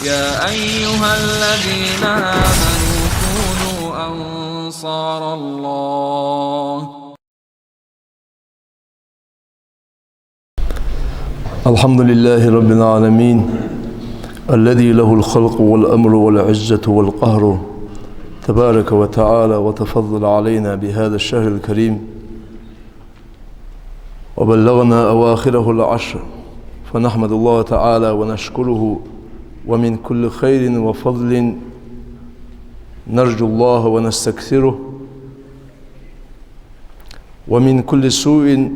يا أيها الذين آمنوا كونوا أنصار الله. الحمد لله رب العالمين الذي له الخلق والأمر والعزة والقهر تبارك وتعالى وتفضل علينا بهذا الشهر الكريم وبلغنا أواخره العشر، فنحمد الله تعالى ونشكره، ومن كل خير وفضل نرجو الله ونستكثره، ومن كل سوء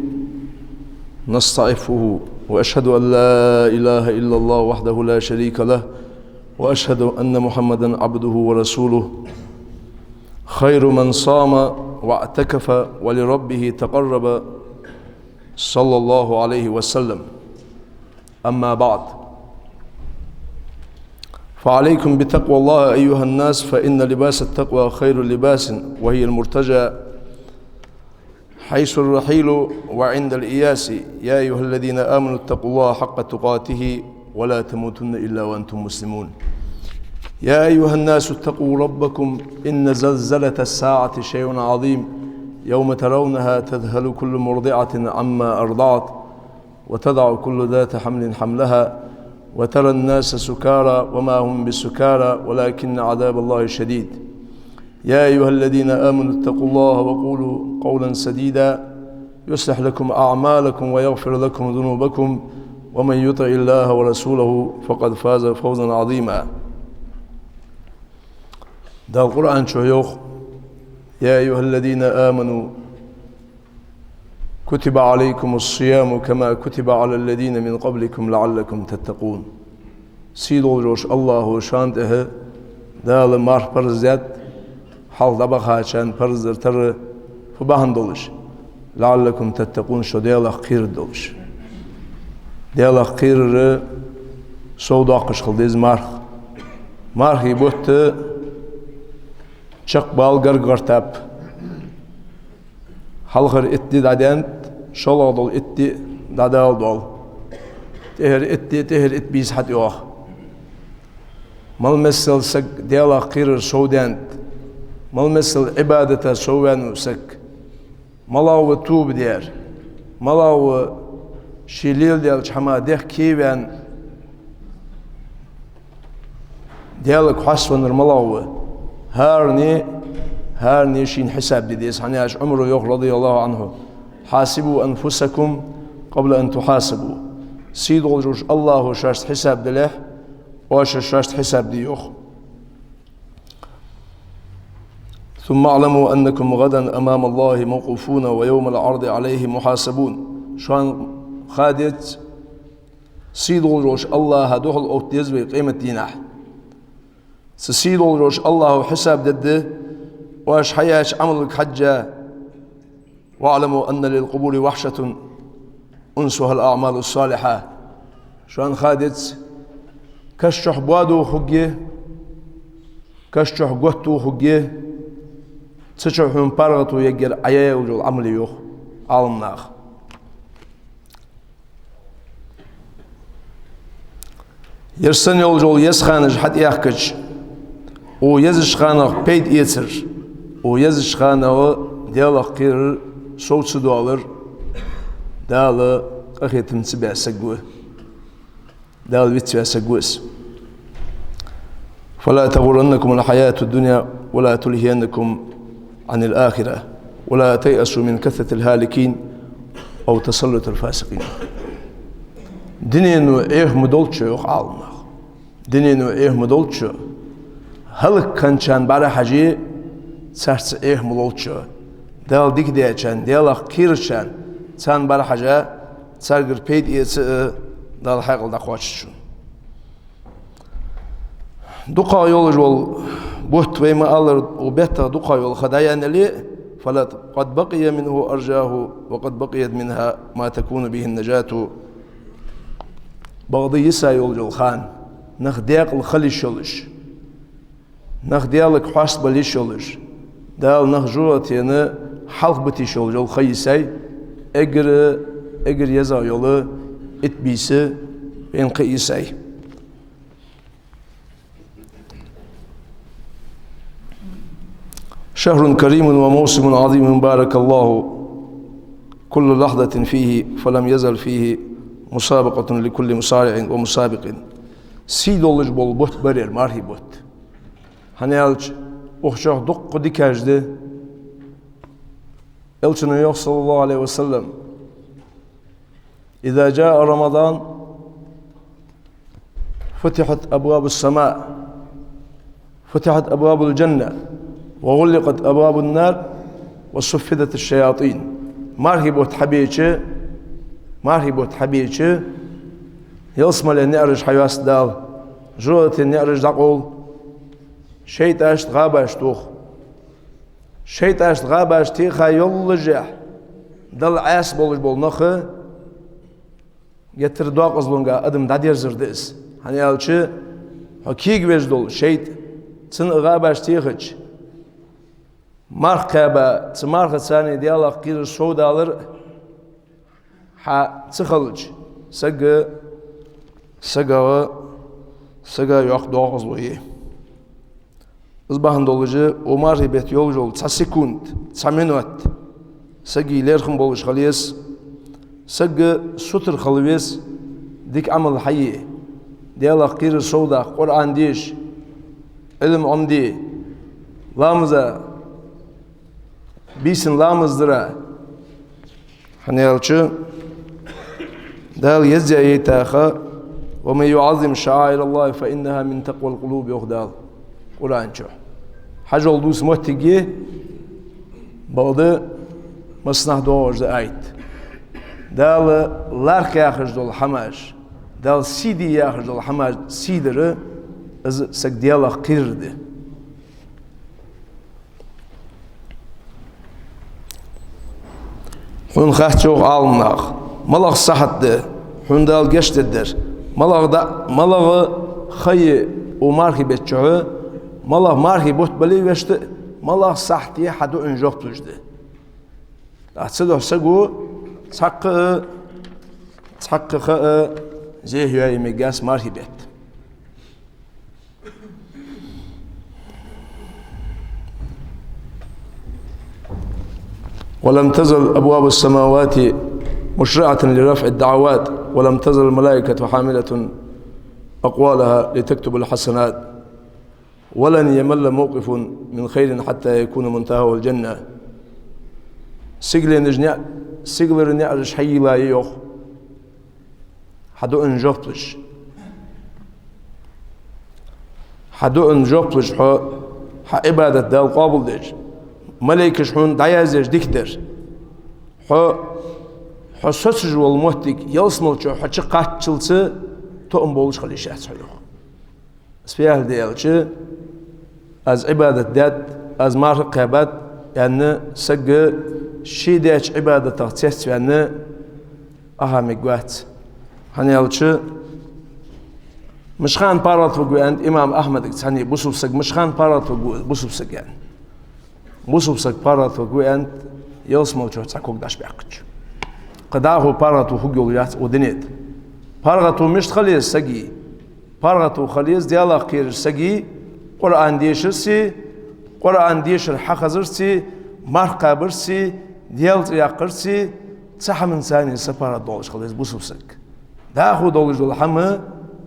نستعفه. وأشهد أن لا إله إلا الله وحده لا شريك له، وأشهد أن محمدا عبده ورسوله، خير من صام واعتكف ولربه تقرب صلى الله عليه وسلم. أما بعد، فعليكم بتقوى الله أيها الناس، فإن لباس التقوى خير لباس، وهي المرتجى حيث الرحيل وعند الإياس. يا أيها الذين آمنوا اتقوا الله حق تقاته ولا تموتن إلا وأنتم مسلمون. يا أيها الناس اتقوا ربكم، إن زلزلة الساعة شيء عظيم، يوم ترونها تذهل كل مرضعة عما أرضعت وتضع كل ذات حمل حملها وترى الناس سكارى وما هم بالسكارى ولكن عذاب الله شديد. يا أيها الذين آمنوا اتقوا الله وقولوا قولا سديدا يصلح لكم أعمالكم ويغفر لكم ذنوبكم، ومن يطع الله ورسوله فقد فاز فوزا عظيما. ده القرآن شيوخ. يا أيها الذين آمنوا كتب عليكم الصيام كما كتب على الذين من قبلكم لعلكم تتقون. سيد oljoş Allahu şantehe dağlı marh parzet hal dabak haçan parzır tarı fubahan doluş لعلكم تتقون. شو ديالك خير دoluş ديالك خير سودا قشقل ديز marh يبوت çak bal gargartap halqır etdi dadent şol dol etdi dadal dol teher etdi teher et biz hat yok mal mesel sak diyala qir sodent mal mesel ibadete soven sak malaw tub diyer malaw şilil diyal çama deh kiven diyal khasvanır malaw هارني شين حساب ديس حنياش عمره يوخ رضي الله عنه حاسبوا أنفسكم قبل أن تحاسبوا. سيد الجوش الله شاشت حساب دله واش شاشت حساب ديوخ. ثم اعلموا أنكم غدا أمام الله موقوفون ويوم العرض عليه محاسبون. شان خادت سيد الجوش الله هدوخ الأوتيز بقيمة دينه. سيد الجوش الله حساب دده واش حياش عملك حجة. واعلموا أن للقبور وحشة أنسها الأعمال الصالحة. شان خادت كشح بوادو خجيه كشح قوتو خجيه تشح من بارغتو يجر عيا وجل عمل يوخ عالمناخ. يرسن يولجول يسخانج حد يحكج و يزشخانه بيد يتر و يزشخانه ديالك قير صوت دولار دال أخيتم تبع سجوه دال بيتبع سجوس. فلا تغرنكم الحياة الدنيا ولا تلهينكم عن الآخرة ولا تيأسوا من كثرة الهالكين أو تسلط الفاسقين. دنيا إيه مدولتشو يخ عالمه دنيا إيه مدولتشو هلك كان برا حاجة سرت إيه ملولتشو دال ديك ديشان ديال خيرشان كان برا حاجة سرقر بيد إيه دال حقل دقواششون. دقا يولجول بوت ويما ألر وبيتا دقا يول خدايا نلي فلا قد بقي منه أرجاه وقد بقيت منها ما تكون به النجاة. بغضي يسا يولجول خان نخديق الخلي شلش نخديالك حاسب لي شلش دال نخجوات يعني حلق بتي شلجول خيساي اگر يزا يولو اتبيسي بين قيساي. شهر كريم وموسم عظيم بارك الله كل لحظة فيه فلم يزل فيه مسابقة لكل مسارع ومسابق سيد olmuş bol bot berer marhi bot. Hani alç oxşaq doqqu dikajdı. Elçinin yok sallallahu aleyhi ve sellem. İza jaa Ramazan فتحت أبواب السماء فتحت أبواب الجنة وغلقت أبواب النار وصفدت الشياطين. مرحبا حبيتش يصمل نعرج حياس دال جرات نعرج دقول شيت أشت غابش توخ شيت أشت غابش تيخا يولجح دل عاس بولج بول نخه getir dua qızlınğa adım dadir zırdız. Hani alçı hakik vezdol şeyt çın غابش تيخج مرحبا تمارخ ثاني ديالك قير الصوت alır ha تخلج سجا yok doğuzluğu. Izbahın dolucu o marhibet yolcu ol 3 sekund 3 minut sagi lerxim boluş xaliyes sagi sutur xaliyes dik amal hayy diyalak qir soda Kur'an diş ilim amdi lamıza bisin lamızdıra hani alçı dal yazya yetaxa ve men yuazim şairallah fe innaha min taqval qulub yuhdal Kur'ançı hac olduğu smohtigi baldı masnah doğurza ait dal lark yaxır dol hamaj dal sidi yaxır dol hamaj sidiri az sagdiyala qirdi hun xahçoq alnaq malaq sahatdı hundal geçtidir malağı xayı o marhibetçoğu malaq marhibot bali veşti malaq sahtiye hadu önjoq tujdi atsı dosagu çaqqı zehiyayı megas marhibet ولم تزل أبواب السماوات مشرعة لرفع الدعوات ولم تزل الملائكة حاملة أقوالها لتكتب الحسنات ولن يمل موقف من خير حتى يكون منتهى الجنة سيغلر نعرش حي لا يوخ حدو ان جوبلش ها عبادة دال قابل ديج ملائكة شحون دايازيج ديكتر ها سوسج والموتيك يلسملچو ها چه قاتچلسي توم بولش خلي شخص يوخ اسبيال ديالچي از عبادة داد از مرقبات يعني سج شيء ديش عبادة تغتيس يعني أهم جوات هنيالشة مش خان بارات وجوان إمام أحمد يعني بوسوب سج مش خان بارات بوسوب سج يعني بوسوب سج بارات وجوان يوسمو شو تسكوك داش بيعقج قداه بارات وخجوليات ودنيت بارات ومش خليز سجي بارات وخليز ديالا خير سجي قرآن ديشسي قرآن ديشر حخزرسي مرقبرسي ديالت يقرسي تحمن ثاني سفارة دولش خليز بوسوسك داخو دولش دول حمى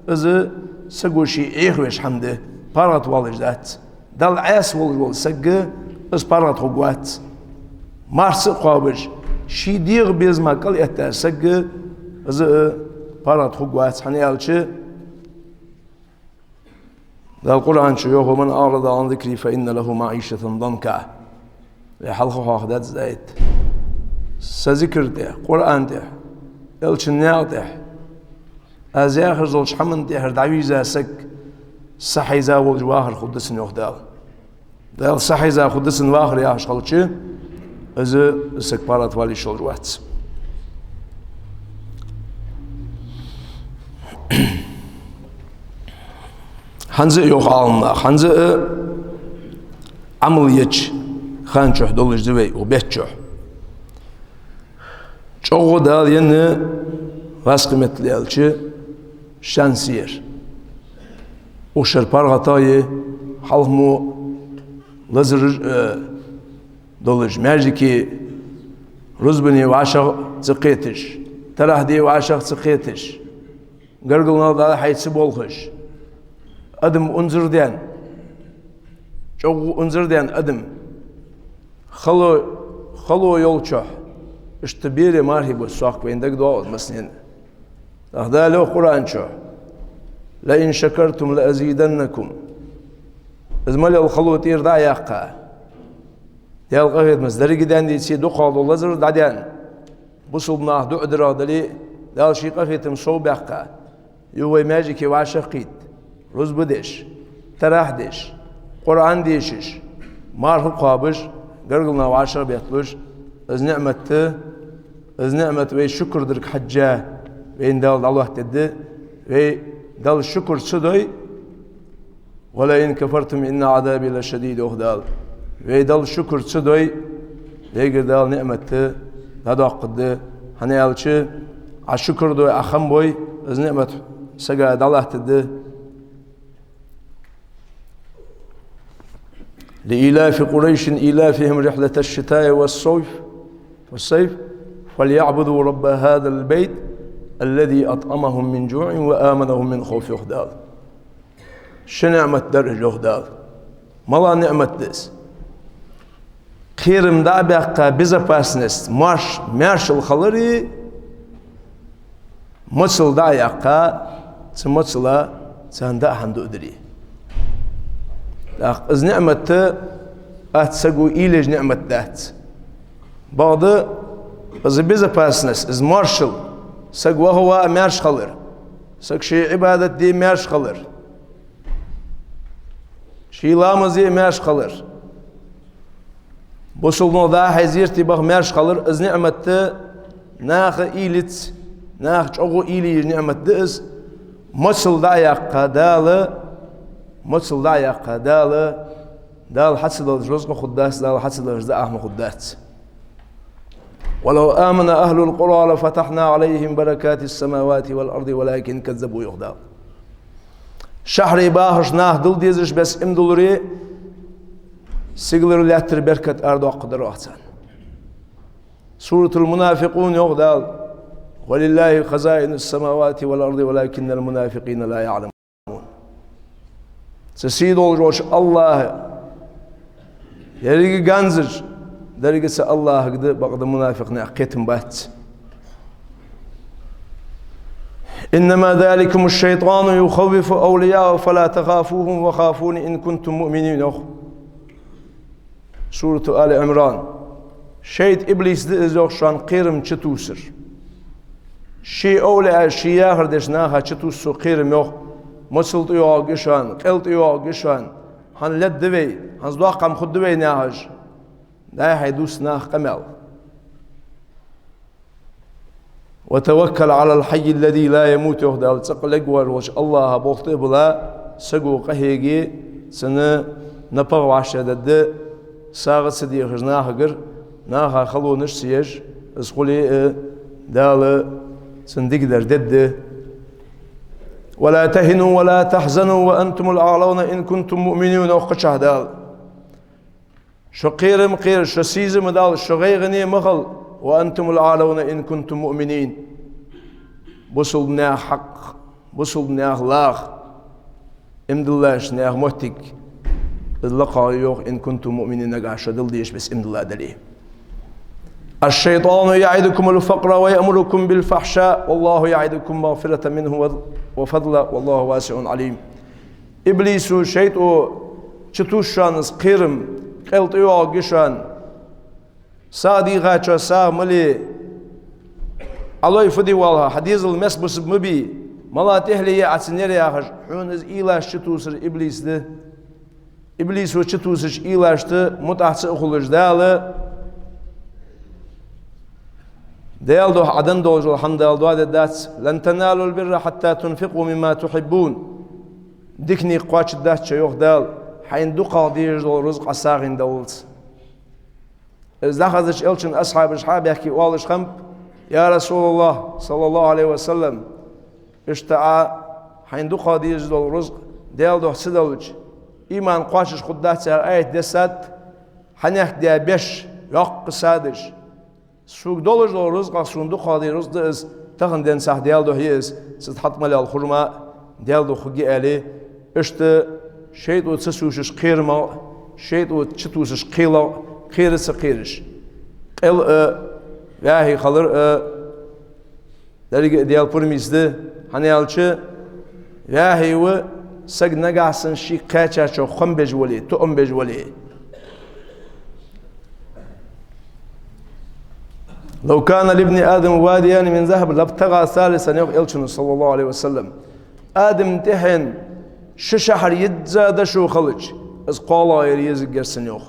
إذ سجوشي إيخوش حمده بارات والج ذات دال عاس والج سج إذ بارات هجوات مارس قابج شي ديغ بيزما كل يتر سج إذ بارات هجوات حنيالش ده القرآن شيوخ ومن أعرض عن ذكري فإن له معيشة ضنكا لحلقه هاخدات زايد سذكر ده قرآن ده الشنيع ده أزاخر زوج حمن ده هردعويزة سك صحيزة والجواهر خدسن يخدال ده صحيزة خدسن واخر يا شغلتشي إذ سك بارات والي شلروات Hanzı yok alınlar. Hanzı ameliyat xançoh dolujdu ve o betçoh. Çoğu da yeni vasqimetli elçi şansiyer. O şerpar gatayı halmu lazır دولج ماجيكي رزبني وعشق تقيتش تراه دي وعشق تقيتش قرقلنا ضال حيث بولخش أدم أنزر ديان جو أنزر ديان أدم خلو يولشح اشتبيري مارهي بسواق بين دك دعوة مسنين هذا له قرآن شو لئن شكرتم لأزيدنكم إزمالي الخلو تير دا يقع يا القهيد مصدري جدان دي سي دقال الله زر دادان بصلنا دعدرا دلي دال شي قهيد مصو بيقع يوي ماجيكي وعشقيت روز بدش تراح دش قرآن ديشش مارهو قابش قرقلنا وعشر بيطلوش از نعمة وي شكر درك حجة وين دال الله تد وي دال شكر صدوي ولئن كفرتم إن عذابي لشديد أخدال وي دال شكر صدوي ليقر دال نعمة هذا قد هنيالش عشكر دوي أخم بوي از نعمة سجا الله تد لإلاف قريش إلافهم رحلة الشتاء والصيف فليعبدوا رب هذا البيت الذي أطعمهم من جوع وآمنهم من خوف أخدال شنعمة درج أخدال ملا نعمة دس خيرم دا بيقى بزباسنست مارش الخلري مصل دا يقى تمصلا تهندا هندو دري از نعمة أتسقو إيلج نعمة دات بعض از بزباسنس از مارشل سقو هو مارش خلر سق شي عبادة دي مارش خلر شي لامزي مارش خلر بوصلنا دا حزيرتي بخ مارش خلر از نعمة ناخ إيلت ناخ چوغو إيلي نعمة دس مصل دا يقا مصل دا يقا دال حسد الرزق خداس دال حسد الرزق أحمى خداس ولو آمن أهل القرى لفتحنا عليهم بركات السماوات والأرض ولكن كذبوا يغدال شهر باهش ناه دل ديزش بس امدلوري سيغلر لاتر بركة أرض وقدر وحسن سورة المنافقون يغدال ولله خزائن السماوات والأرض ولكن المنافقين لا يعلمون سيد الجوش الله يريق غانزج درجة الله قد بعض المنافق نعقيتم بات إنما ذلكم الشيطان يخوف أولياءه فلا تخافوهم وخافون إن كنتم مؤمنين سورة آل عمران شيط إبليس دئزوك شان قيرم چتوسر شي أولياء شي آخر دشناها چتوسو قيرم يوخ مسلط يوغ شان قلط يوغ شان هن لد دوي هن زواقم خد دوي ناهج لا حيدوس ناخ قمل وتوكل على الحي الذي لا يموت يهدى تقلق وش الله بوخته بلا سقو قهيجي سنة نبغ وعشدد ساغ سدي خرناه غر ناها خلو نش سيج اسقولي دال سندق دد ولا تهنوا ولا تحزنوا وأنتم الأعلون إن كنتم مؤمنين وقشة دال شو قيرم قير شو سيزم دال شو غيغني مخل وأنتم الأعلون إن كنتم مؤمنين بوصلنا حق بوصلنا أخلاق امدلاش ناخ مهتك اللقاء يوخ إن كنتم مؤمنين نقاش دل ديش بس امدلا دليه الشيطان يعدكم الفقر ويأمركم بالفحشاء والله يعدكم مغفرة منه وفضلا والله واسع عليم إبليس شيطو چتوشانس قيرم قلت يوغشان سادي غاچا سا ملي الله يفدي والله حديث المسبس مبي ملا تهلي عسنير يا خش حونز إيلاش چتوسر إبليس ده إبليس وچتوسش إيلاش ده متحس أخلج داله ديال دو عدن دوج الحمد لله دات لن تنالوا البر حتى تنفقوا مما تحبون ديكني قواش دات شيوخ دال حين دو قاضيج دول رزق عساغين دولت إذا أخذش إلشن أصحاب يحكي والش خمب يا رسول الله صلى الله عليه وسلم اشتعى حين دو قاضيج دول رزق ديال دو حسدولج إيمان قواشش خدات آية دسات حنيح ديا بيش yok sadece su doluz doluz qasrundu qadiruz da is tağın den sahdiyal do his siz hatmal al khurma dial do khugi ali işte şeyd o tsusuş qirma şeyd o çıtusuş qila qirisi qiriş el vahi qalır derge dial purmizdi hani alçı vahi ve سجن جاسن شي كاتشا شو خمبج ولي تؤمبج ولي لو كان لابن آدم واديان من ذهب لابتغى ثالثا يلشن صلى الله عليه وسلم آدم تهن ششحر يتزاد شو خلج از قالا يريز جرسن يوخ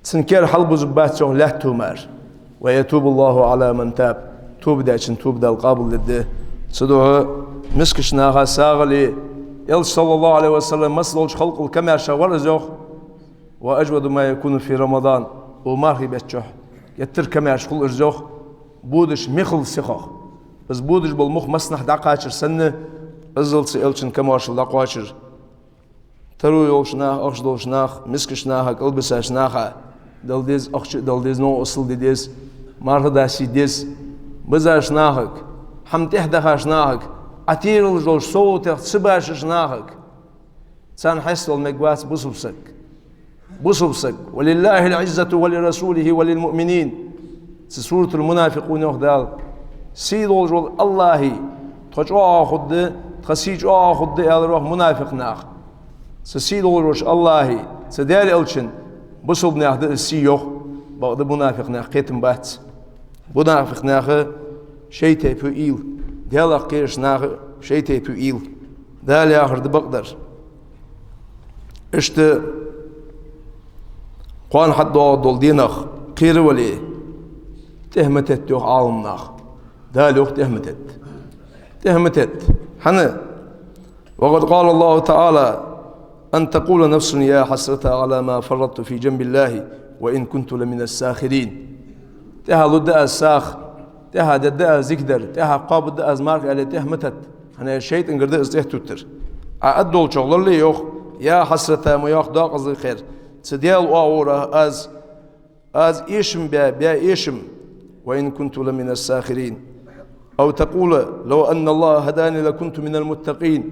سنكر حلب زبات شو لا تومر ويتوب الله على من تاب توب داشن توب دا القابل لده صدوه مسكشناها ساغلي يل صلى الله عليه وسلم مسلوش خلق الكمال شوار زوخ وأجود ما يكون في رمضان ومارهي بتشوح يتر كمال شغل زوخ بودش مخل سخخ بس بودش بالمخ مسنح دقاشر سنة أزل سئلشن كماش دقاشر ترو يولشناخ أخشدولشناخ مسكشناها قلبساشناها دلديز أخش دلديز نو أصل ديز مارها داسي ديز بزاشناهك حمتح دخاشناهك أتير الجول صوتك سباش ناهك سان حسل المقواس بصبسك ولله العزة ولرسوله وللمؤمنين سورة المنافقون يخدال سيد الجول الله تجوا خد تخسيج خد الروح منافق ناخ سيد الجول الله سدال الشن بصب ناخد السيوخ بعد منافق ناخ قيتم بات منافق ناخ شيء تفعيل ديال قيرش ناخ شيء تفعيل دال آخر بقدر اشت قان حد دول دينخ قير ولي تهمتت يوخ عالم ناخ دال يوخ تهمتت حنا وقد قال الله تعالى أن تقول نفس يا حسرة على ما فرطت في جنب الله وإن كنت لمن الساخرين تها ضد الساخ تها دد ذكر تها قابض أزمارك على تهمتت أنا شيء إنقرد استهتوتر أدول شغل اللي يوخ يا حسرة ما يوخ داق أزل خير تديال أورا از إيشم بيا إيشم وإن كنت لمن الساخرين أو تقول لو أن الله هداني لكنت من المتقين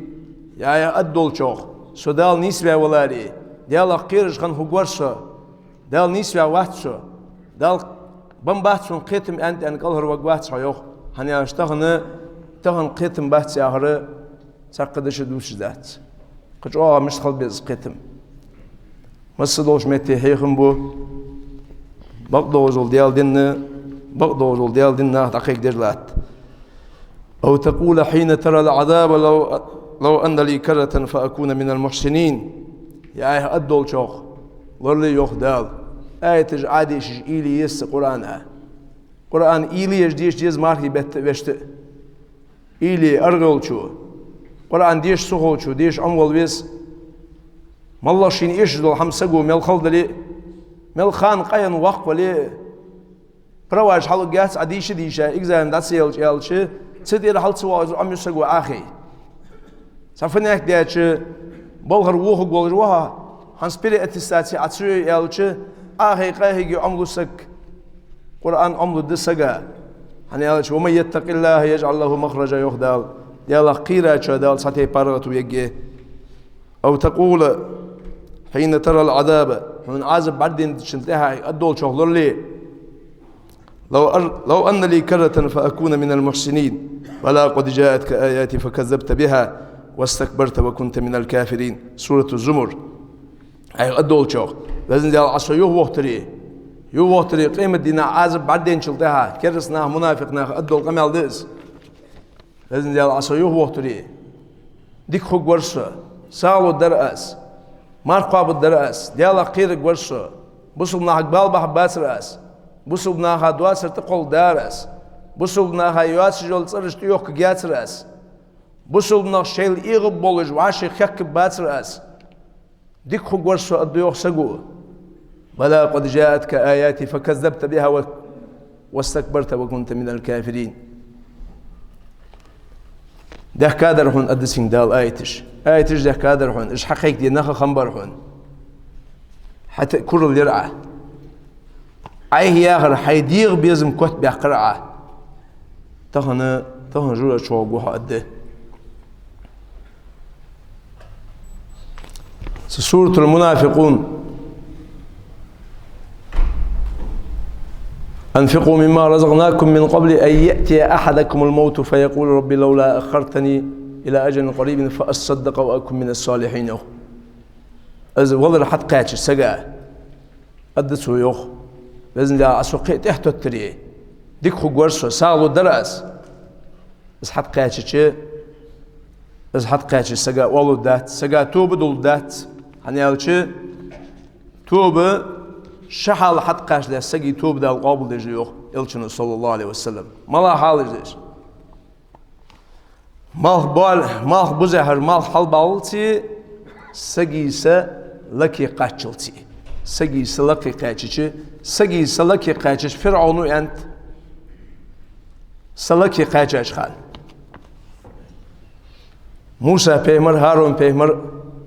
يا أدول شغل سودال نسبة ولاري ديال قيرش خن هجورشة دال نسبة واتشة دال بمباتشون قيتم أنت أن قالهر وقواتش عيوخ هني أشتغن تغن قيتم باتش آخر ساقدش دوش ذات قجوا مش خل بيز قيتم مسدوش متى هيخم بو بقدوزول ديال دين دقيق درلات أو تقول حين ترى العذاب لو أن لي كرة فأكون من المحسنين يا أدول شوخ للي يوخ دال آية عادي إيلي يس قرآن إيلي يجديش جيز ماركي بشت إيلي أرغل شو قرآن ديش سخول شو ديش أمول بيس مالله شين إيش دول حمسقو ميل خلد لي ميل خان قاين وقف ولي برواج حلو جاس عديش ديشا إجزام داتس يلش تدير حلت سواز أم يسقو آخي سافناك ديش بلغر ووه قول روها هنسبيري اتستاتي عطسوي يلش آخي قاهي أملسك قرآن أمل دسقا هني يلش ومن يتق الله يجعل له مخرجا يخدال يلا قيرا شدال ساتي بارغتو يجي أو تقول حين ترى العذاب من عذاب بعدين تشنتها أدول شغل لي لو أن لي كرة فأكون من المحسنين ولا قد جاءتك آياتي فكذبت بها واستكبرت وكنت من الكافرين سورة الزمر أي أدول شغل لازم ديال عصا يوهتري قيمة دينا عذاب بعدين شلتها كرسنا منافقنا أدول قمال ديز لازم ديال عصا يوهتري ديك خوك ورشة سالو درأس مارقاب الدرأس ديال قيرك ورشة بصبنا حق بالبح باس رأس بصبنا حق دواسر تقول دارس بصبنا حق يواس جول ترش تيوك جات رأس بصبنا شيل إيغب بولج وعاشي خك باس رأس ديك خوك ورشة أدويوخ سقو بلا قد جاءتك آياتي فكذبت بها واستكبرت وكنت من الكافرين ده كادر هون أدسين دال آيتش ده كادر هون إيش حقيقة دي نخا خنبر هون حتى كل اليرعى أيه آخر حيدير بيزم كوت بيقرعة تهنا جورا شو أبوها أده سورة المنافقون أنفقوا مما رزقناكم من قبل أن يأتي أحدكم الموت فيقول ربي لولا أخرتني إلى أجل قريب فأصدق وأكن من الصالحين أز والله حد قاتش سجا أدسوا يوخ بإذن الله أسوق تحت التري ديك خجورسو ساعة درس بس حد قاتش بس حد قاتش سجا والله دات سجا توب دول دات هنيالش توب شحال حد قاش ده سجي توب ده القابل ده جيوخ إلشنا صلى الله عليه وسلم ما حال جيش مال بزهر مال حال بالتي سجي لكي قاتشلتي سجي لكي قاتشي سجي لكي قاتش فرعون أنت سلكي قاتش خان موسى بيمر هارون بيمر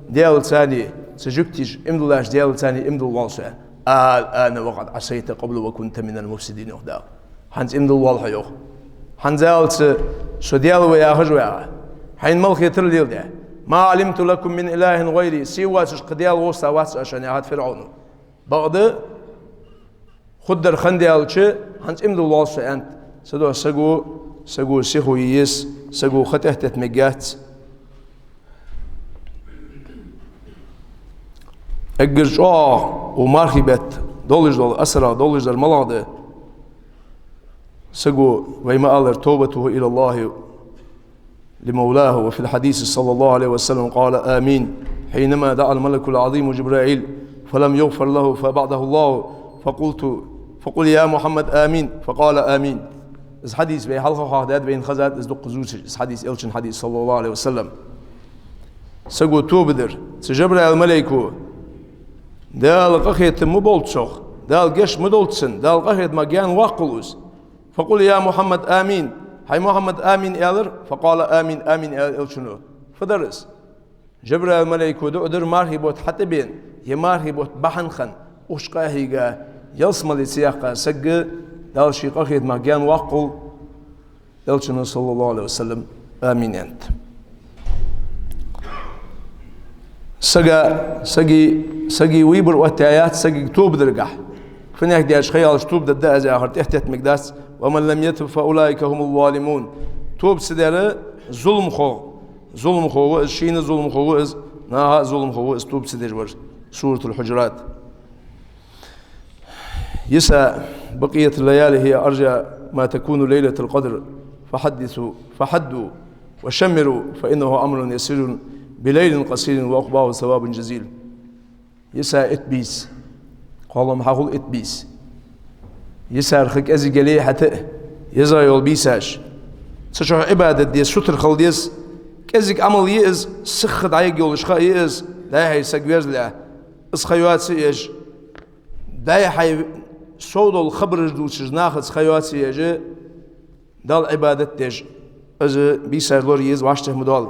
ديال ثاني سجكتيش امدلاش ديال ثاني امدل والسا الآن وقد عصيت قبل وكنت من المفسدين يخدا حنز امدل والها يوخ حنزالت شو ديال ويا هجويا حين ملخي ترليل ده ما علمت لكم من إله غيري سوى قديال وسط واسع عشان يعاد فرعون بعد خدر خنديالش حنز امدل والسا أنت سدو سجو سيخو يس سجو ختهت مجات اجرج ومارخبت دولج دول اسرى دولج الملاده سجو وما قال توبته الى الله لمولاه وفي الحديث صلى الله عليه وسلم قال امين حينما دعا الملك العظيم جبرائيل فلم يغفر له فبعده الله فقل يا محمد امين فقال امين إذ حديث بين حلقة حداد بين خزات إذ دق زوج إذ حديث إلشن حديث صلى الله عليه وسلم سجو توبدر سجبر الملائكة دال قخيت مبولتشخ دال جش مدولتسن دال قخيت مجان وقلوس فقل يا محمد آمين هاي محمد آمين إلر فقال آمين آمين إلشنو فدرس جبر الملائكة دقدر مرهبوت حتى بين يمرهبوت بحنخن أشقاهيجا يصمل السياقة سج دال شي قخيت مجان وقل إلشنو صلى الله عليه وسلم آمين أنت سجي ويبر وتايات سجي توب درجح فنيك دياش خيال توب ده زي آخر تحت مقداس ومن لم يتب فأولئك هم الظالمون توب سدره ظلم خو الشين ظلم خو إز نها ظلم خو إز توب سدر سورة الحجرات يسا بقية الليالي هي أرجى ما تكون ليلة القدر فحدوا وشمروا فإنه أمر يسير بليل قصير وأقباه ثواب جزيل يسا إتبيس قال ما هقول إتبيس يسا رخك أزي قليه حتى يزا يول بيساش سشو عبادة دي ستر خل ديس كأزيك عمل يئز سخد عيق يول إشخاء يئز دا هاي ساقويرز لا إسخيوات سيئج دا هاي سودو الخبر جدوش ناخد إسخيوات سيئج دال عبادة تيج أزي بيساش لور يئز واشته مدال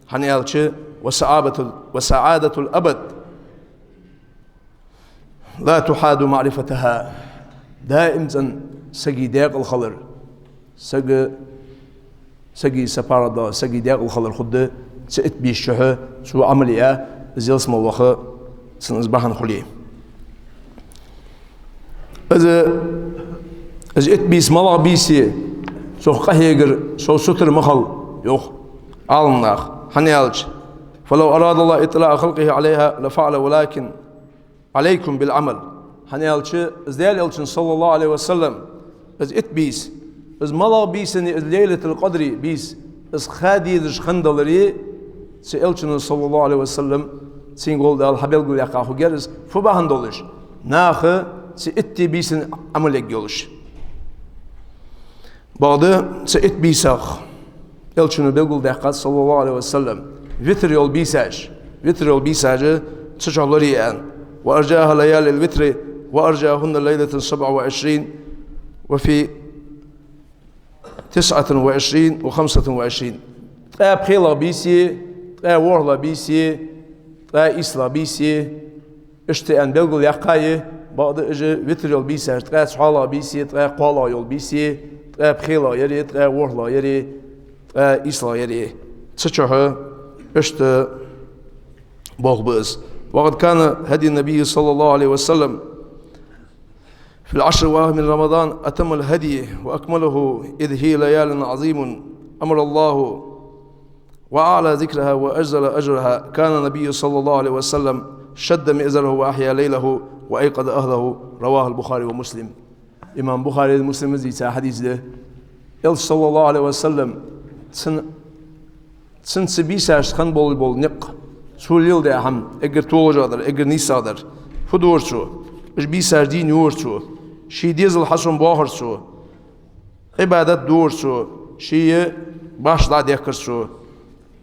هنيالش وسعادة الأبد لا تحاد معرفتها دائما سجي داق الخلر سجي سفارة سجي داق الخلر خد سئت بيشها سو عملية زي اسمه وخا سنصبحن خليه إذا إتبيس ملا بيسي سو قهيجر سو ستر مخل يوخ عالناخ هنيالش فلو أراد الله إطلاع خلقه عليها لفعل ولكن عليكم بالعمل هنيالش زيال يلشن صلى الله عليه وسلم إز إتبيس إز ملا بيسن ليلة القدر بيس إز خادي دش خندلري سيلشن صلى الله عليه وسلم سينقول دال حبيل قول يقاخو جرز فباهن دولش ناخ سيئتي بيسن عمل يجولش بعد سيئت يلشن بيقول دقات صلى الله عليه وسلم وتر يول بيساج تشعلريان وأرجاها ليالي الوتر وأرجاهن ليلة 27 وفي 29 و25 ترى بخيلا بيسي ترى ورلا بيسي ترى إسلا بيسي اشتئن بلغل يقاي بعض اجي وتر يول بيسه تقى صحالا بيسي تقى قالا يول بيسي تقى بخيلا يري تقى ورلا يري تقى إسلا يري تشوه اشت بوغبز. وقد كان هدي النبي صلى الله عليه وسلم في العشر الأواخر من رمضان أتم الهدي وأكمله إذ هي ليال عظيم أمر الله وأعلى ذكرها وأجزل أجرها. كان النبي صلى الله عليه وسلم شد مئزره وأحيا ليله وأيقظ أهله. رواه البخاري ومسلم. إمام بخاري المسلم زي حديث ده يل صلى الله عليه وسلم سن سبيساش خن بول نق سول يل ده هم اگر توجادر اگر نيسادر فدور شو اش بيساش دين يور شو شي ديزل حسن باهر شو عبادت دور شو شي başla dekirsu.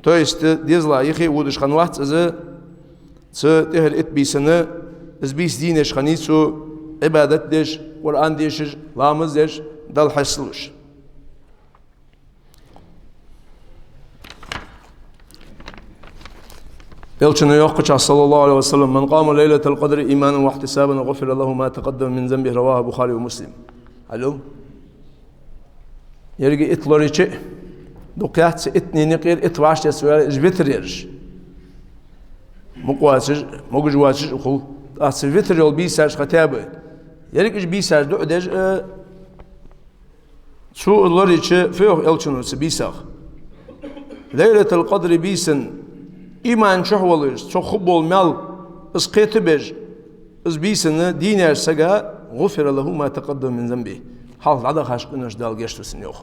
To jest dizla yhi wudish khanwat ze tehel etbisini izbis dinish khanisu ibadat dish Kur'an dish lamız dish dal haslush. Elçinin yoqqa sallallahu aleyhi ve sellem men qama leyletel qadri imanan ve ihtisaban ghufira lahu ma taqaddama min zanbihi rawahu Bukhari ve Muslim. Alo. Yerge itloriçi دوقيات اتني نقير اتواش تسوال جبتريرش مقواسج موجواتش اخو اسفيتر يول بيساج ختابه يريك بيساج دو دج شو اللوريتش فيه الچنوس بيساخ ليلة القدر بيسن ايمان شحولش شو خبول مال اسقيتبج از بيسن دينار سغا غفر له ما تقدم من ذنبه حال عدا خاشقنش دال geçtüsün yok.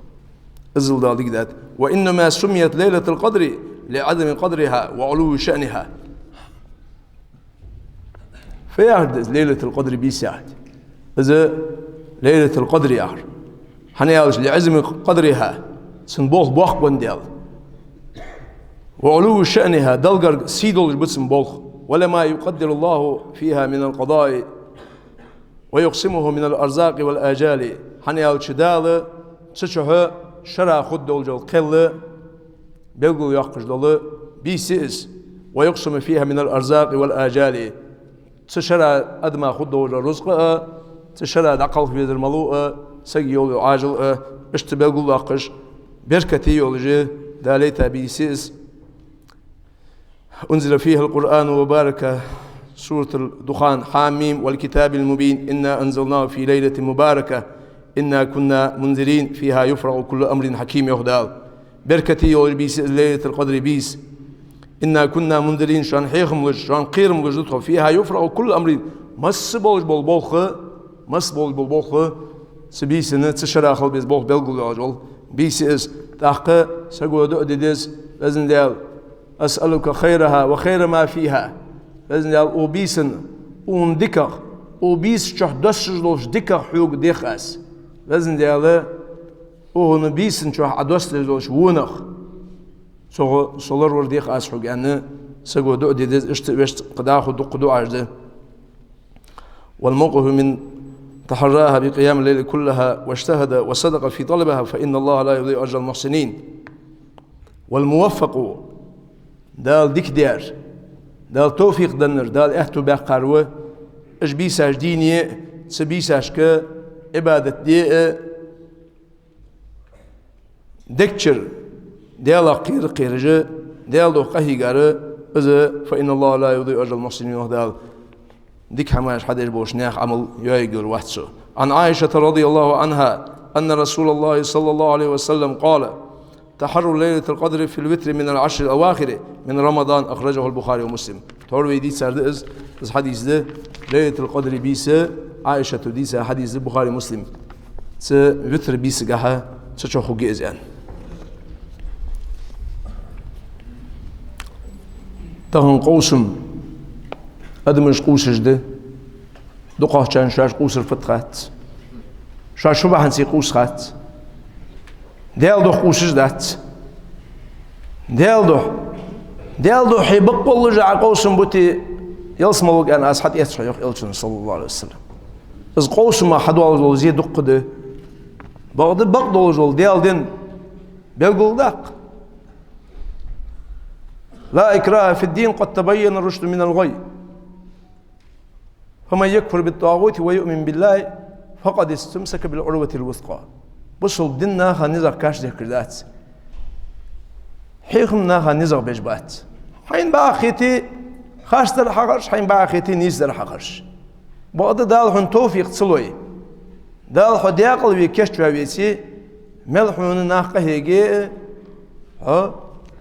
الزلدال ديكدات وإنما سميت ليلة القدر لعدم قدرها وعلو شأنها. فيهد ليلة القدر بيساعد إذا ليلة القدر يعر حنيالش لعزم قدرها سنبوخ بوخ بنديال وعلو شأنها دلقر سيدول بتسنبوخ ولما يقدر الله فيها من القضاء ويقسمه من الأرزاق والآجال حنيالش دال تشوه شرع خد دولجل قل بلغل يقش دول بيسيس ويقسم فيها من الأرزاق والآجال تشرع أدمى خد دولجل رزق تشرع دقل في الملوء سيول عاجل اشتبلغل يقش بركتي يولجي داليتا بيسيس أنزل فيها القرآن وبارك سورة الدخان حاميم والكتاب المبين إنا أنزلناه في ليلة مباركة إنا كنا منذرين فيها يفرغ كل أمر حكيم يهدال بركتي يول بيس ليلة القدر بيس إنا كنا منذرين شان حيخم لج شان قيرم لجدتهم فيها يفرغ كل أمر مس بولج بول سبيسنا تشراخل بيس بول بلغل يجول بيس إس تحقق سقود أديدس لازم ديال أسألك خيرها وخير ما فيها لازم ديال وبيسن وندكر وبيس شح دسجلوش دكر حيوق ديخاس لازم دياله وهنا بيسن شو عدوست لوش ونخ صلر ورديخ أسحق يعني سجود أديدز اشت قداخ دق عجده والموقف من تحراها بقيام الليل كلها واجتهد وصدق في طلبها فإن الله لا يضيع أجر المحسنين. والموفق دال ديك ديار دال توفيق دنر دال احتو باقروه اش بيساج ديني سبيساج ك عبادة دي دكتشر ديال قيرجة ديال قهيجارة إذا فإن الله لا يضيع أجر المحسنين وهذا ديك حماش حدش بوش ناخ عمل يايجر وحده. عن عائشة رضي الله عنها أن رسول الله صلى الله عليه وسلم قال تحروا ليلة القدر في الوتر من العشر الأواخر من رمضان أخرجه البخاري ومسلم. تقولوا دي سرد إز حديث ده ليلة القدر بيسه عائشة تديسة حديث البخاري مسلم س وتر بيس جها تشوفه جيزان تهون قوسم أدمش قوسش ده دقة كان شاش قوس الفترات شاش شو بحنسي قوس خات ديال دو قوسش دات ديال دو حيبق والله جع قوسم بوتي يلسموك أنا أصحت يسحق إلشن صلى الله عليه وسلم إذ قوسم ما حد والله زي دق ده بعد والله ديال دين بيقول دق لا إكراه في الدين قد تبين الرشد من الغي فمن يكفر بالطاغوت ويؤمن بالله فقد استمسك بالعروة الوثقى. بصل ديننا خنزق كاش ذكرات حيخمنا خنزق بجبات حين باخيتي خاش در حقرش حين باخيتي نيز در حقرش بعد دال هن توفيق تصلوي دال حديا قلبي كاش توابيتي ملحون ناقه هيجي ها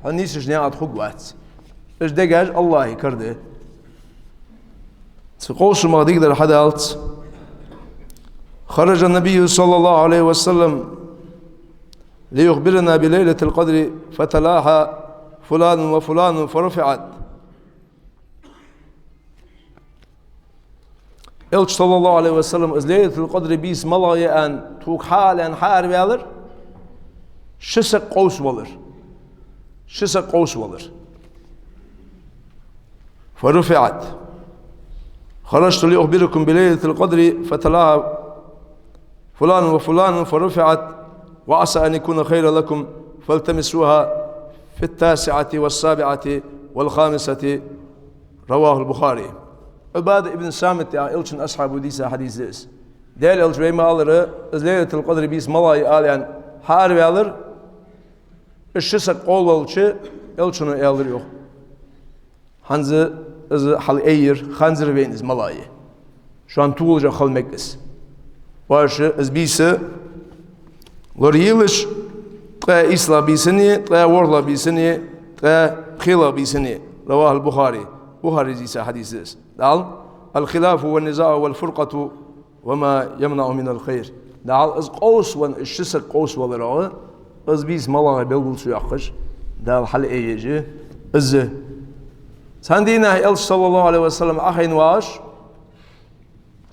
هنيس جنيا أدخوات إيش دجاج الله يكرده تقولش ما تقدر حدا قلت خرج النبي صلى الله عليه وسلم ليخبرنا بليلة القدر فتلاها فلان وفلان فرفعت. إلش صلى الله عليه وسلم از ليلة القدر بيس ملايا أن توك حالا حار بيالر شسق قوس ولر شسق قوس ولر فرفعت. خرجت لأخبركم بليلة القدر فتلاها فلان وفلان فرفعت وعسى أن يكون خيرا لكم فالتمسوها في 9 و7 و5. رواه البخاري. عبادة ابن سامت يا إلشن أصحاب ديسا حديث ديس ديل إلش بيما ألر ليلة القدر بيس ملاي آليان حارب ألر الشسق قول والشي إلشنو ألر يوخ هنز از حال اير خنزر بينز ملاي şu an tuğulca xalmekis varşı az bise loriyilish tre isla bisini tre warla bisini tre khila bisini رواه البخاري. بخاري زي حديث دال الخلاف والنزاع والفرقة وما يمنع من الخير دال از قوس وان الشسق قوس ولا از بيس ملاي بيلبل شو يقش دال حال ايجي از سندينا إلش صلى الله عليه وسلم أخين واش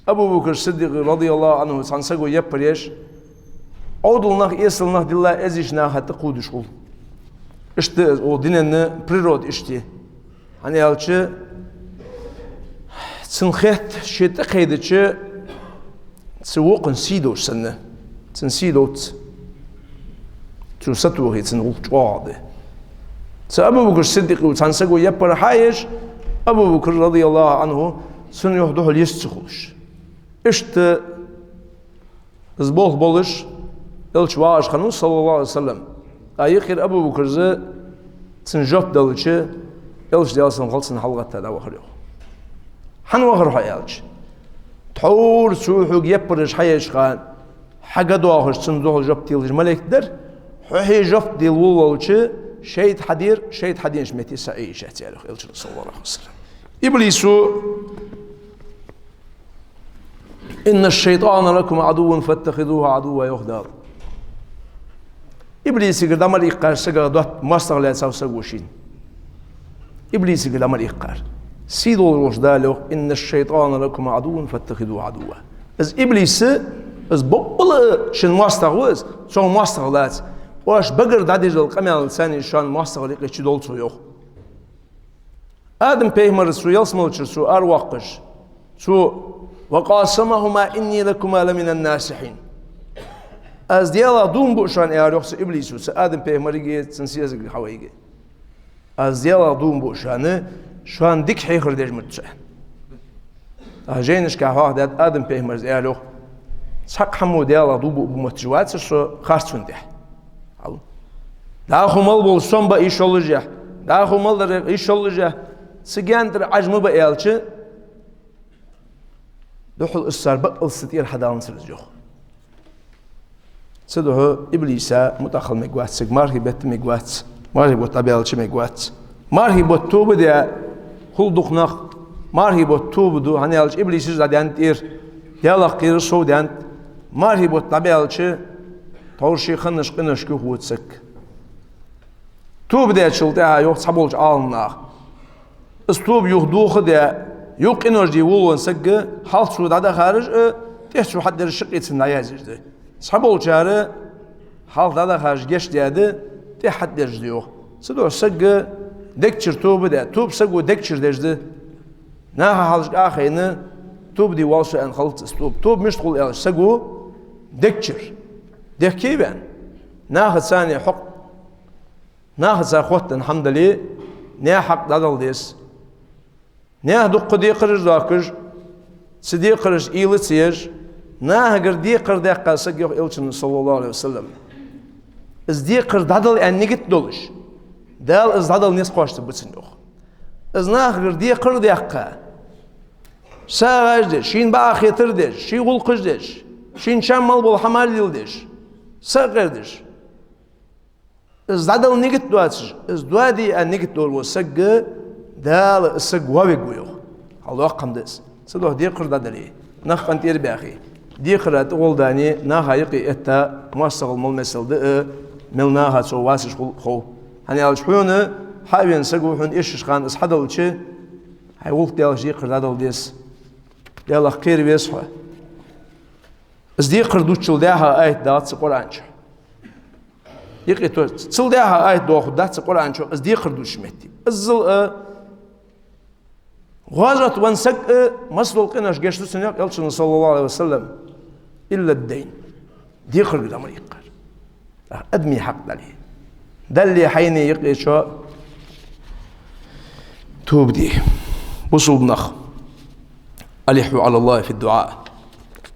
أبو بكر الصديق رضي الله عنه سانسقو يبريش أودلناخ يسلناخ دللا أزيشنا حتى قودش قول إشتى أو ديننا بريرود إشتى hani elçi تنخيت شيء تقيد شيء تسوق نسيدو سنة تنسيدوت تنسطوه تنقول جواد أبو بكر الصديق وتنسقو يبر حايش أبو بكر رضي الله عنه سن يهدوه اليستخوش إشت زبوه بولش إلش واش خانو صلى الله عليه وسلم أيخير أبو بكر زي تنجوب دلشي إلش ديالسن خلصن حلقة دا وخريو حن وخر حيالش تحور سوحوق يبرش حيش خان حاجة دواخش تنزوه جوب ديالش ملك در حي جوب ديال والولشي شهيد حدير شهيد حدير شمتي سعي شهتي على خير صلى الله عليه وسلم. إبليس إن الشيطان لكم عدو فاتخذوه عدوا يخدر. إبليس قد عمل إقار سجى دوت مستغل سو سووشين. إبليس قد عمل إقار سيدو الوجدالو إن الشيطان لكم عدو فاتخذوه عدوا. از إبليس از بقبل شن مستغوز شو مستغلات واش بقر داديج القمال الثاني شان مستغل يقشي دولتو يوخ. آدم بيهمر سو يلسملش سو أرواقش سو وقاسمهما إني لكما لمن الناسحين. از ديالا دوم بوشان ياريخس إبليسو س آدم بيهمر يجي تنسيز حويجي. از ديالا دوم بوشان شان ديك حيخر ديج متشان. أجينش كهواه داد آدم بيهمر ياريخ سق حمو ديالا دوم بمتجوات سو خارجون ده. داخل مال بول سومبا إيش olacak. داخل مال إيش olacak. سجندر عجمه بيالش. دخل السر بقل ستير حدا نسرج جو. سده إبليسا متأخر مجوات سج مارهي بيت مجوات مارهي بتابعالش مجوات مارهي بتوب ده خل دخنخ مارهي بتوب دو هنيالش إبليس زاديان تير يلا قير صو ديان مارهي بتابعالش تورشي خنش قنش كهوت سك توب ده شلتها يوق صبولج عالنا استوب يخدوخ ده يوق إنرجي وولون سك حال شو ده خارج تحسو حد الشقية سنايزج ده صبولج هذا حال ده خارج جش ده تحد الجديو سدو سك دكتشر توب ده توب سكو دكتشر ده نها حالج آخرين توب دي والش أن خلط استوب توب مش تقول إيش سكو دكتشر ده كيفن ناخذ ثاني حق ناخذ ساخوت الحمد لله نيا حق دادل ديس نيا دق دي قرج داكج سدي قرش إيل تيج ناهجر دي قرداق قاسق يوم إلشن صلى الله عليه وسلم إز دي قردادل أن نجت دولش دال إز دادل ناس قاش تبتسن يوم إز ناهجر دي قرداق ساعج دش شين باخيتر دش شي غلقش دش شين شمال بالحمال دش ساعر دش إز دادل نجت دواتش إز دوادي أن نجت دول وسق دال السق وابيقويو الله قمدس سدوه دي قردادلي نخ أنت يربي دي قرات أول داني نهايقي إتا مواصل المسل ده ملناها سو واسش خو هني على شحونه حاوين سقو حن إيش خان إصحدوا شيء هاي وقت ديال دي قردادل ديس ديال خير بيسحه إز دي قردوش لداها آية دات القرآن شو يقي تو تلداها آية دوخ دات القرآن شو إز دي قردوش مهتي إزل غازت وانسق مصدر القناش جشتو سنياق يلشن صلى الله عليه وسلم إلا الدين دي قرق الأمريكا أدمي حق دلي دلي حيني يقي شو توب دي بصوب نخ ألحوا على الله في الدعاء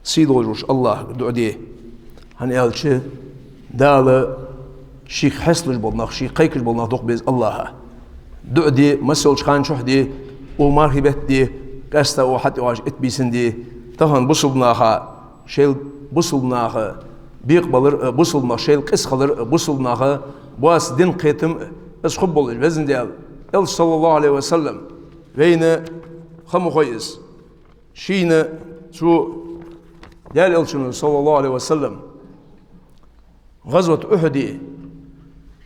سيدو جوش الله دعا دي هني قال شي دال شيخ حسلش بالنخ شيخ قيكش بالنخ دوق بيز الله دعا دي مسؤول شخان شوح دي ومرحبت دي قستا وحتى واش اتبيسن دي تهان بصلناها شيل بصلناها بيقبلر بصلنا شيل قس خلر بصلناها باس دين قيتم اسخب بولج بزن ديال يل صلى الله عليه وسلم بين خمو خويس شين شو ديال يلشن صلى الله عليه وسلم غزوة أحد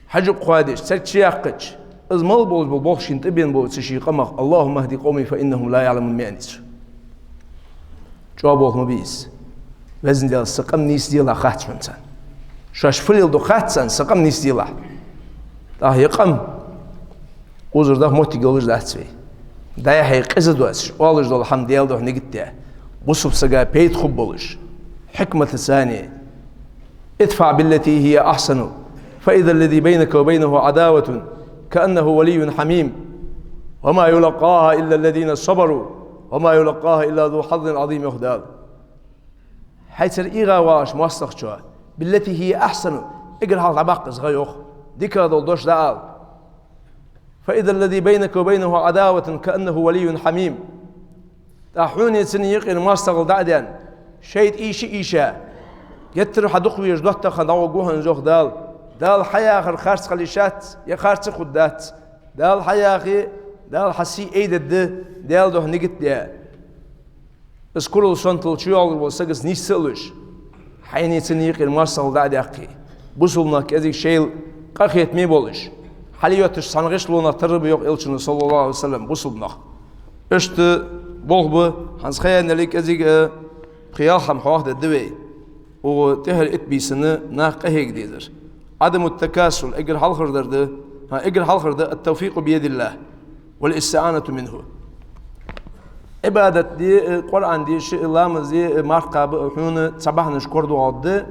حج قادش سكشياقش إذ مال بولج بالبوخشين تبين بولج تشي قمق اللهم اهدي قومي فإنهم لا يعلمون معنيش جوابه مبيز وزن ديال سقم نيس ديال خات شنسان شاش فليل دو خاتسان سقم نيس ديال ده يقم وزر ده موتي جلوج ده تسوي ده يحيي قزد دواتش والج دول الحمد ديال ده نجتة بصف سجا بيت خب بولج حكمة ثانية ادفع بالتي هي أحسن فإذا الذي بينك وبينه عداوة كأنه ولي حميم وما يلقاها إلا الذين صبروا وما يلقاها إلا ذو حظ عظيم يخدال حيث الإيغا واش موسخ شو بالتي هي أحسن إقر حال عباق صغيوخ ديكا دول دوش دال فإذا الذي بينك وبينه عداوة كأنه ولي حميم تحوني سنيق إن موسخ دعدان شيد إيشا يتر حدوخ ويجدوت خدعو جوهن زوخ دال حياة آخر خارج خليشات يا خارج خدات دال حياة آخر دال حسي أيد دال ده نجت ده اسكول سنتل شو يقول وسجس نيسلش حيني تنيق المرسل ده دقي بوصلنا كذي شيء قخيت مي بولش حليوتش سانغش لونا ترب يوق إلشن صلى الله عليه وسلم بوصلنا إشت بوغب هنس خير نليك كذي خيال خم حواه الدوي وتهر إتبيسنا ناقه هيك ديدر عدم التكاسل اجر حلخر ده اجر حلخر ده التوفيق بيد الله والاستعانة منه عبادة دي القرآن دي شيء الله مزي مرقب حون صباح نشكر دعاء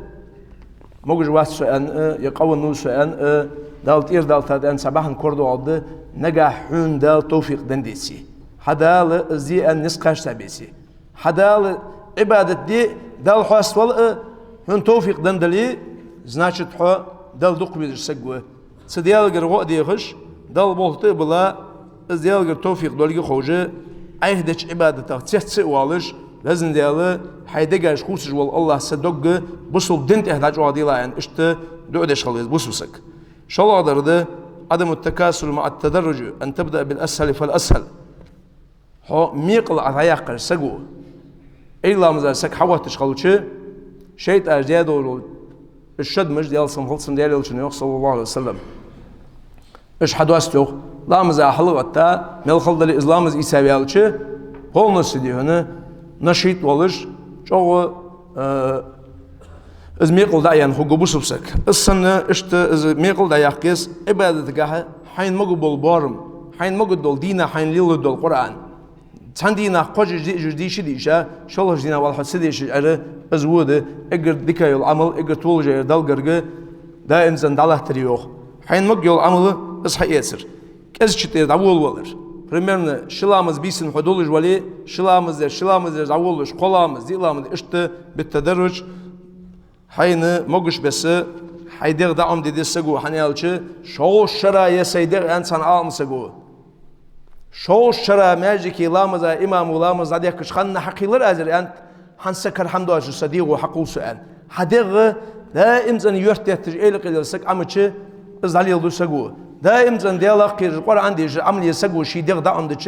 موجود واحد سؤال يقول نو سؤال دالتير دالتاد صباح نشكر دعاء نجاح حون دال توفيق دنديسي حدال زي النسقاش تبيسي حدال عبادة دي دال حاسول حون توفيق دندلي значит حو دال دوق بيدر سقوه سديالغر وقدي خش دال بولتي بلا ازديالغر توفيق دولغي خوجه ايهدش عبادته تسع والش لازم دياله حيدغاش خوسج وال الله صدق بوصل دنت احتاج واديلا يعني اشت دودش خلص بوسوسك شو الله درده عدم التكاسل مع التدرج ان تبدا بالاسهل فالاسهل هو ميقل عياق سقو الا مزا سك حوتش خلوشه شيت اجدادو الشد مش ديال سنخلصن ديال الشنيوخ صلى الله عليه وسلم اش حدوستو لا مزا حلوتا مل خلد الاسلام از يسابيالچه полностью ديونه نشيط ولش جو از ميقل دايان هو غبوسبسك السنه اشت از ميقل دايقيس عبادتگاه حين مغبول بارم حين مغدول دينا حين ليل دول قران تندينا قوج جديش ديشا شلوش دينا والحسديش اره ازوده اگر ديكايل عمل اگر تولجه دالغرغه دا انسان داله تريوخ حين مغيول عمل اصحى يسر كز چتي داول ولر примерно шиламыз бисин худулыш вали шиламыз завулыш қоламыз диламыз ишты بالتدرج حين مقش بس حيدغ دعم دي سجو حنيالش شو الشرا يسيدغ انسان عام سجو شو الشرا ماجيكي لامز امام لامز عليك خن حقيلر ازر انت حنسكر الحمد لله صديق وحقول سؤال حدغ دائما زن يرتت الى قلسك امچ ازالي يلدو سجو دائما زن ديالاق كير قران دي عمل سجو شي دغ دعم دچ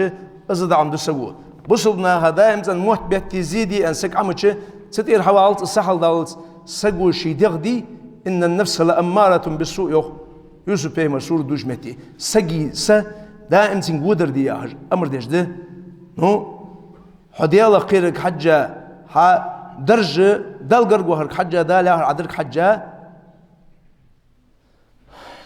از دعم دو سجو بوصلنا دائما زن موت بتزيدي انسك امچ ستير حوالت السحل دالت سجو شي دغدي إن النفس لأمارة بالسوء يوسف بيه مسور دوجمتي سجي دائما تنقودر دي أمر ديش ده نو حديالة قيرك حجة درجة دالقر قوهرك حجة دالها عدرك حجة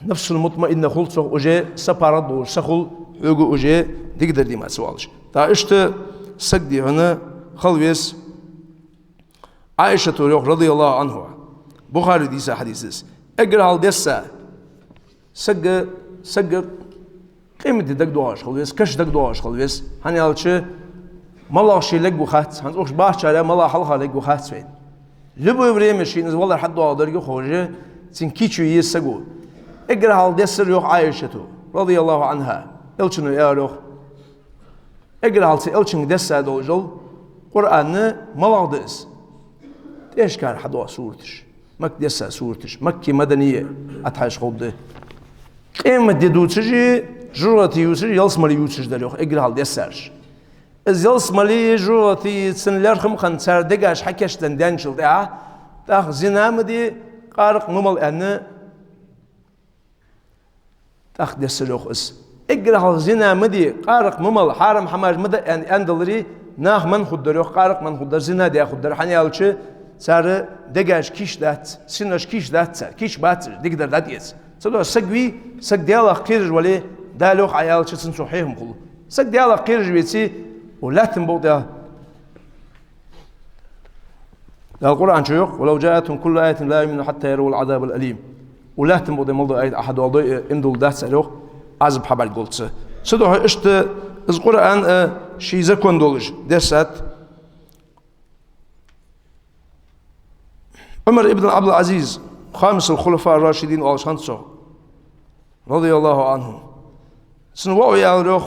نفس المطمئنة خلصه أجي سبارد وسخل يوغو أجي تقدر دي ما سوالش تا اشت سجدي هنا خلويس عائشة رضي الله عنها بخاري ديسا حديثس اقرا هال ديسا سق قيمة دك دواش خلويس كش دك دواش خلويس هاني هالشي مالا شي لك بخات هان اوش باش على مالا حلقة لك بخات فين لبو يبريمشي نز والله حد وادر خوجه سين كيچو يسقو اقرا هال ديسا يوخ عائشة رضي الله عنها الچنو ياروخ اقرا هال الچن ديسا دوجل قرآن مالا ديس ايش كان حدوا سورتش مك ديسا سورتش مكي مدنية أتحاش خود قيمة ديدوتشي جراتي يوسج يلسمالي يوسج داريوخ إقرال ديسارش إز يلسمالي جراتي سنلارخم خان ساردقاش حكاش لندانشل تاخ زنام دي قارق ممل أن تاخ ديساريوخ إس إقرال زنام دي قارق ممل حارم حماج مدى يعني أندلري ناخ من خود داريوخ قارق من خود دار زنا دي خود دار حاني ألشي سار دجاج كيش دات سنش كيش دات سار كيش بات دقدر دات يس سلوا سقوي سق ديالا خير ولا دالوخ عيال شتن صحيحهم كله سق ديالا خير جويتي ولا تنبو ده القرآن شيوخ ولو جاءتهم كل آية لا يؤمنون حتى يروا العذاب الأليم ولا تنبو ده ملضو آية أحد والله إمدول دات سالوخ عزب حبل قلت سدوا إشت القرآن شيء زكون دولج دسات عمر ابن عبد العزيز خامس الخلفاء الراشدين والشانسو رضي الله عنهم سنوعوا يا روخ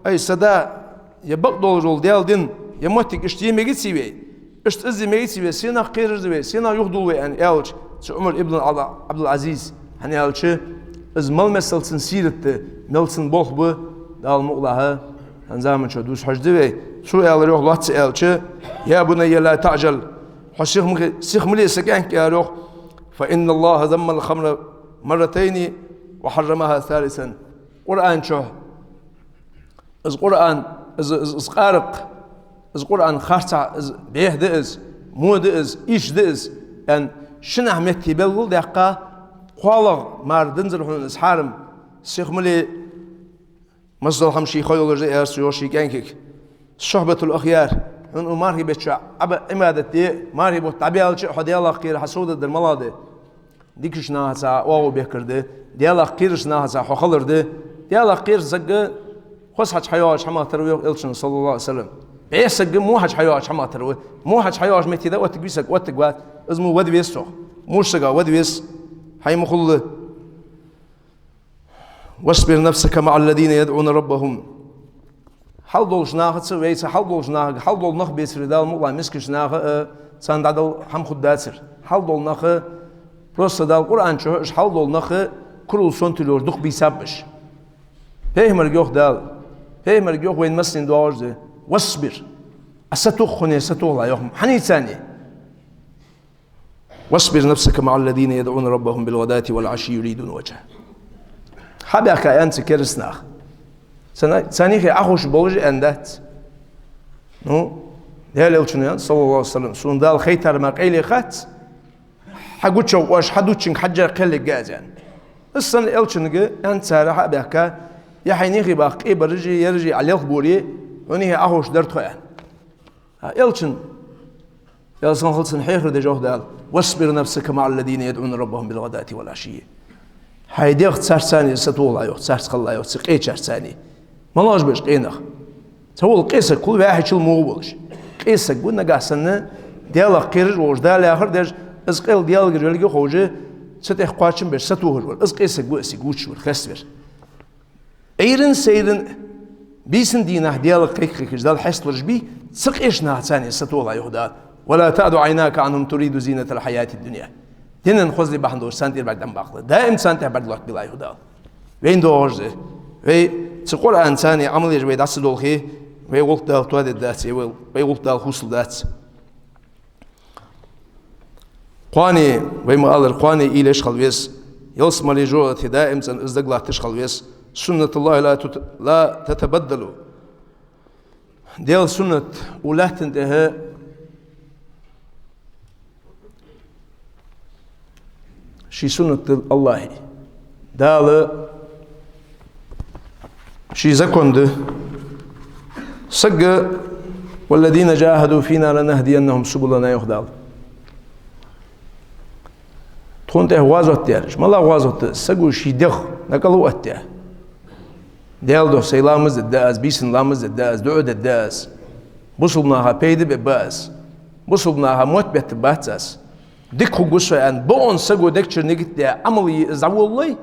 أي سدا يبقدول جول ديال دين يموتك اشتي ميجيت سيبي اشت ازي ميجيت سيبي سينا خير زبي سينا يخدول يعني يالش عمر ابن عبد العزيز هني يالش از مال مثل سنسيرت ملسن بوخ بو دال مقلها هنزامن شو دوس حج دبي شو يال روخ لاتس يالش يا بني لا تعجل سيخ ملي سكانك يا روخ فإن الله ذم الخمر مرتين وحرمها ثالثا قرآن شو از قرآن از قارق از قرآن خارطة از بيه دئز مو دئز إيش دئز يعني شن أهميتي بلغل دقا قوالغ مار دنزل حنون از حارم سيخ ملي مصدر خمشي خيول رجي أرسو يوشي كانكك صحبة الأخيار هن مارهي بتشع أبا إمادتي مارهي بوت عبيال شيء حد يلا خير حسودة الملاده ديكش ناهسا واو بيكرده ديالا خيرش ناهسا حخلرده ديالا خير زق خص حج حياش حما تروي إلشن صلى الله عليه وسلم بيس زق مو حج حياش حما تروي مو حج حياش متي ده وقت بيسك وقت قوات اسمه ود بيسو موش سجا ود بيس حي مخل واصبر نفسك مع الذين يدعون ربهم حال دولش ناخد سويت حال دولش ناخد حال دول نخ بيسر دال مقلا مسكش ناخد ساندادل هم خد داتر حال دول ناخ روس دال القرآن شو إيش حال دول ناخ كل سنتلور دخ بيسبش فهم رجوع دال فهم رجوع وين مسلم دوارز واصبر أستوخني أستولا يوم حني ثاني واصبر نفسك مع الذين يدعون ربهم بالغداة والعشي يريدون وجهه حبك أنت كرسناخ ثاني أخوش بولج أندات نو ده ليلشنيان صلى الله عليه وسلم سندال خيتر ما قيل خات حقوش واش حدوشين حجر قل جازان السن ليلشنجة أنت سارح بحكا يا حيني باقي برجي يرجع عليه بوري ونيه أخوش درت خيان ليلشن يلسن خلصن حيخر ده جهدال واصبر نفسك مع الذين يدعون ربهم بالغداة والعشي هيدي اخت سرساني ستول أيوه سرس خلا أيوه سقيت سرساني ملاش باش قينخ تقول قيسك كل واحد شل موولش قيسك بو نغاسن ديالا قيرج وجدال اخر دج اسقيل ديال جرلغي خوجه ستخ قاچن باش ستوهر اس قيسك بو اسي غوچ ور خسبر ايرن سيرن بيسن دينا ديال قيق جدال حس ورجبي سق ايش ثاني ستولا يهدا ولا تعد عيناك عنهم تريد زينة الحياة الدنيا دينن خوزلي بحندور سانتير بعدم باخله دائم سانتير بعد لك بلا يهدا وين دوجه وي تقول انساني عمل يجوي داس دولخي وي وقت دال تواد داتي وي وقت دال خوسل دات قاني وي ما قال قاني إليش خلويس يلسم لي جو دائم سن ازدغلا تشخلويس سنة الله لا تتبدل ديال سنة ولا تنتهي شي سنة الله دال شي زكوند سق والذين جاهدوا فينا لنهدينهم سبلنا يخدال تونته وازوت ديالش مالا وازوت سقو شي دخ نقلو اتيه ديال دو سيلامز الداز بيسن لامز الداز دعود الداز بوصلناها بيد بباس بوصلناها موت بتباتس ديكو قصة ان بون سقو ديكتشر نيجت دي عملي زعولي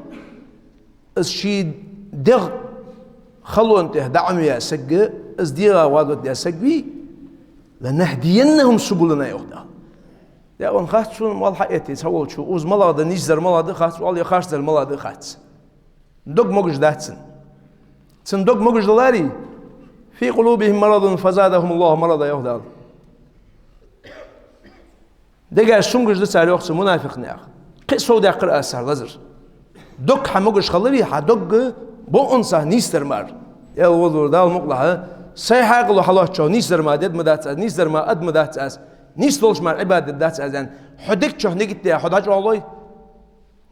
اس شي دغ خلو انته دعمي سق اس ديرا وازوت دي سقوي لنهدينهم سبلنا يخدال يا اون خاصون مال حياتي تقول شو اوز ملاده نيزر ملاده خاص والله خاص الملاده خاص دوغ موجش داتسن تن دوغ موجش دلاري في قلوبهم مرض فزادهم الله مرضا يهدال دغا سونجش دسال يوخس منافق نيا قصو دا قرا سر لزر دوغ حموجش خلري حدوغ بو انسا نيستر مار يا ولور دال مقلها صحيح قالوا حلاش نيستر ما دد مدات نيستر ما اد مدات اس نيستولش مع عبادة دات أذن حدك شو نيجت يا حداج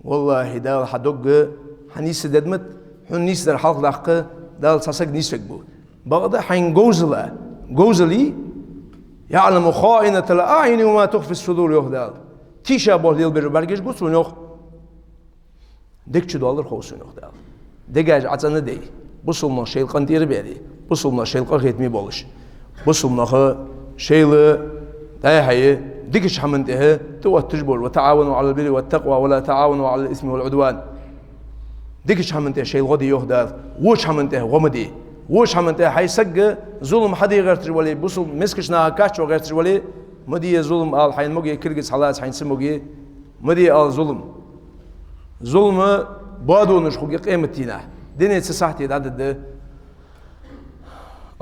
والله دال حدق حنيس ددمت حنيس در حلق دقة دال ساسك نيسك بو بعد حين جوزلي يعلم خائنة الأعين وما تخفي الصدور يهدال تيشا بول ديال بربرجش بوسون يخ دك شو دالر خوسون يهدال دجاج عتنا دي بوصلنا شيء قندير بيدي بوصلنا شيء قريت مي بولش بوصلنا خ شيء هي ديكش حمنته تو تجبر وتعاونوا على البر والتقوى ولا تعاونوا على الاثم والعدوان ديكش حمنته شيء غدي يهدى وش حمنته غمدي وش حمنته حيسق ظلم حدي غير ترولي بوصل مسكشنا كاش غير ترولي مدي ظلم قال حين موجي كرجس حلاس حين سموجي مدي قال ظلم بادو نشخو قيمتنا دنيا ساعتي عدد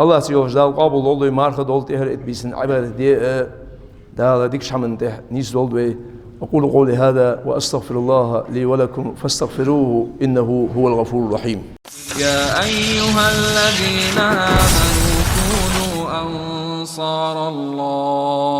الله سيوجدال قابل الله مارخ دولت إهر إتبيسن عبادة دي دال ديك شمنته نيس دولت أقول قولي هذا وأستغفر الله لي ولكم فاستغفروه إنه هو الغفور الرحيم. يا أيها الذين آمنوا كونوا أنصار الله